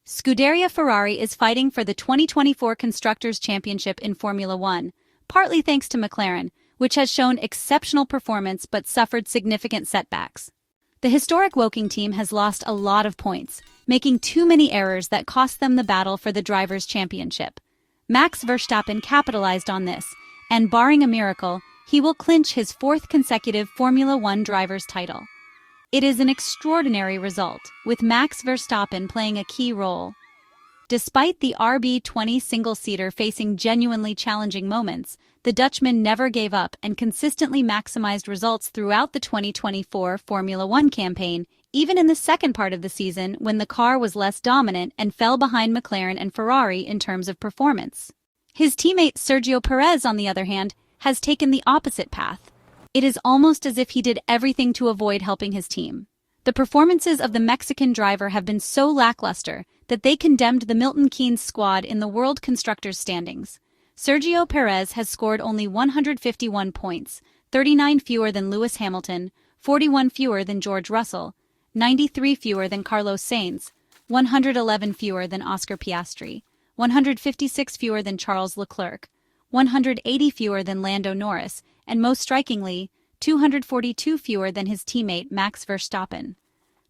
Scuderia Ferrari is fighting for the 2024 Constructors Championship in Formula One, partly thanks to McLaren, which has shown exceptional performance but suffered significant setbacks. The historic Woking team has lost a lot of points, making too many errors that cost them the battle for the Drivers' Championship. Max Verstappen capitalized on this, and barring a miracle, he will clinch his fourth consecutive Formula One driver's title. It is an extraordinary result, with Max Verstappen playing a key role. Despite the RB20 single-seater facing genuinely challenging moments, the Dutchman never gave up and consistently maximized results throughout the 2024 Formula One campaign, even in the second part of the season when the car was less dominant and fell behind McLaren and Ferrari in terms of performance. His teammate Sergio Perez, on the other hand, has taken the opposite path. It is almost as if he did everything to avoid helping his team. The performances of the Mexican driver have been so lackluster that they condemned the Milton Keynes squad in the World Constructors standings. Sergio Perez has scored only 151 points, 39 fewer than Lewis Hamilton, 41 fewer than George Russell, 93 fewer than Carlos Sainz, 111 fewer than Oscar Piastri, 156 fewer than Charles Leclerc, 180 fewer than Lando Norris, and most strikingly, 242 fewer than his teammate Max Verstappen.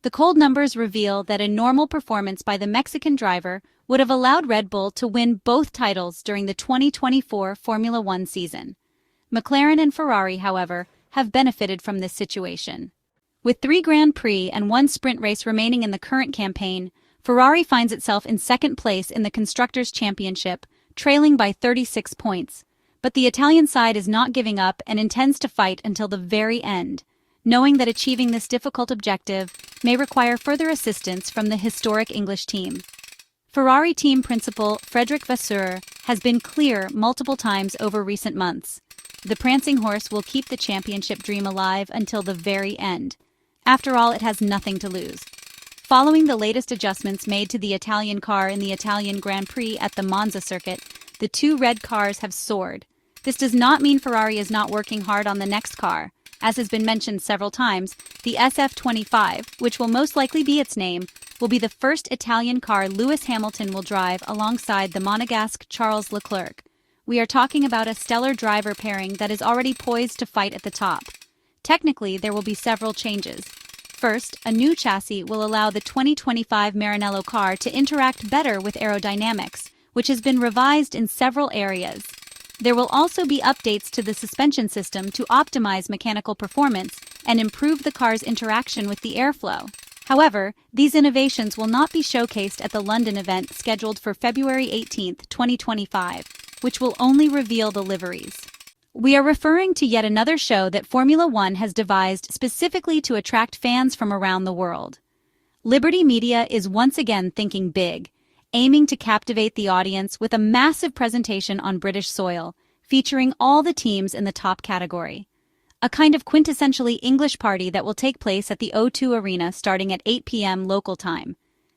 The cold numbers reveal that a normal performance by the Mexican driver would have allowed Red Bull to win both titles during the 2024 Formula One season. McLaren and Ferrari, however, have benefited from this situation. With 3 Grand Prix and 1 sprint race remaining in the current campaign, Ferrari finds itself in second place in the Constructors' Championship, trailing by 36 points. But the Italian side is not giving up and intends to fight until the very end, knowing that achieving this difficult objective may require further assistance from the historic English team. Ferrari team principal Frédéric Vasseur has been clear multiple times over recent months. The prancing horse will keep the championship dream alive until the very end. After all, it has nothing to lose. Following the latest adjustments made to the Italian car in the Italian Grand Prix at the Monza circuit, the 2 red cars have soared. This does not mean Ferrari is not working hard on the next car. As has been mentioned several times, the SF25, which will most likely be its name, will be the first Italian car Lewis Hamilton will drive alongside the Monegasque Charles Leclerc. We are talking about a stellar driver pairing that is already poised to fight at the top. Technically, there will be several changes. First, a new chassis will allow the 2025 Maranello car to interact better with aerodynamics, which has been revised in several areas. There will also be updates to the suspension system to optimize mechanical performance and improve the car's interaction with the airflow. However, these innovations will not be showcased at the London event scheduled for February 18, 2025, which will only reveal the liveries. We are referring to yet another show that Formula One has devised specifically to attract fans from around the world. Liberty Media is once again thinking big, aiming to captivate the audience with a massive presentation on British soil, featuring all the teams in the top category. A kind of quintessentially English party that will take place at the O2 Arena starting at 8 p.m. local time.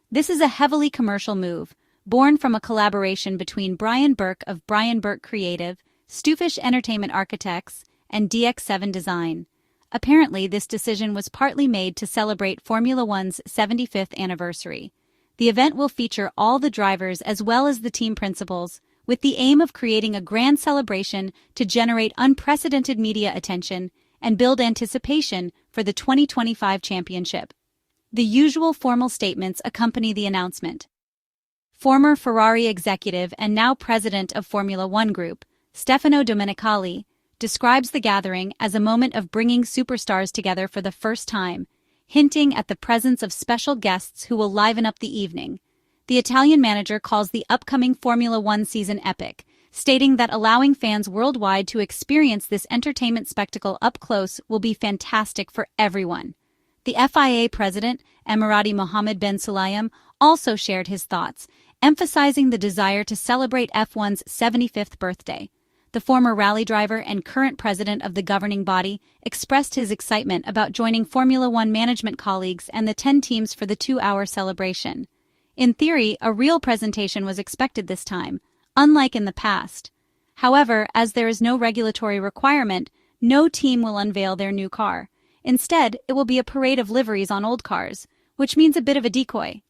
This is a heavily commercial move, born from a collaboration between Brian Burke of Brian Burke Creative, Stoofish Entertainment Architects, and DX7 Design. Apparently, this decision was partly made to celebrate Formula One's 75th anniversary. The event will feature all the drivers as well as the team principals, with the aim of creating a grand celebration to generate unprecedented media attention and build anticipation for the 2025 championship. The usual formal statements accompany the announcement. Former Ferrari executive and now president of Formula One Group, Stefano Domenicali, describes the gathering as a moment of bringing superstars together for the first time, hinting at the presence of special guests who will liven up the evening. The Italian manager calls the upcoming Formula One season epic, stating that allowing fans worldwide to experience this entertainment spectacle up close will be fantastic for everyone. The FIA president, Emirati Mohammed bin Sulayem, also shared his thoughts, emphasizing the desire to celebrate F1's 75th birthday. The former rally driver and current president of the governing body expressed his excitement about joining Formula One management colleagues and the 10 teams for the 2-hour celebration. In theory, a real presentation was expected this time, unlike in the past. However, as there is no regulatory requirement, no team will unveil their new car. Instead, it will be a parade of liveries on old cars, which means a bit of a decoy.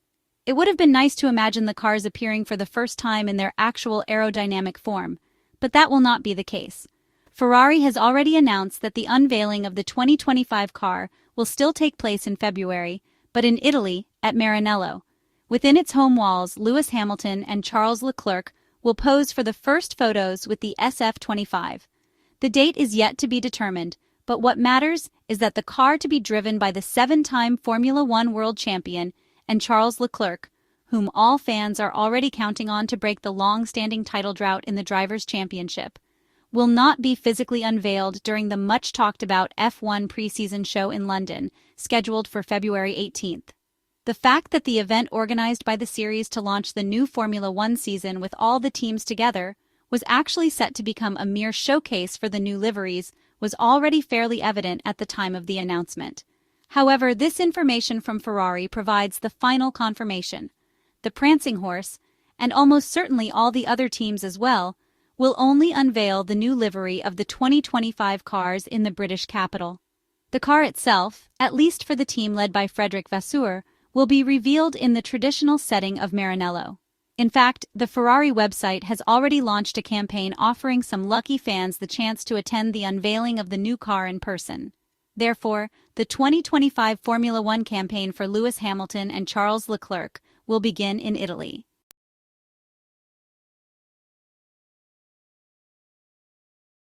It would have been nice to imagine the cars appearing for the first time in their actual aerodynamic form, but that will not be the case. Ferrari has already announced that the unveiling of the 2025 car will still take place in February, but in Italy, at Maranello. Within its home walls, Lewis Hamilton and Charles Leclerc will pose for the first photos with the SF25. The date is yet to be determined, but what matters is that the car to be driven by the 7-time Formula One world champion and Charles Leclerc, whom all fans are already counting on to break the long-standing title drought in the Drivers' Championship, will not be physically unveiled during the much-talked-about F1 preseason show in London, scheduled for February 18th. The fact that the event organized by the series to launch the new Formula One season with all the teams together was actually set to become a mere showcase for the new liveries was already fairly evident at the time of the announcement. However, this information from Ferrari provides the final confirmation. The prancing horse, and almost certainly all the other teams as well, will only unveil the new livery of the 2025 cars in the British capital. The car itself, at least for the team led by Vasseur, will be revealed in the traditional setting of Maranello. In fact, the Ferrari website has already launched a campaign offering some lucky fans the chance to attend the unveiling of the new car in person. Therefore, the 2025 Formula One campaign for Lewis Hamilton and Charles Leclerc will begin in Italy.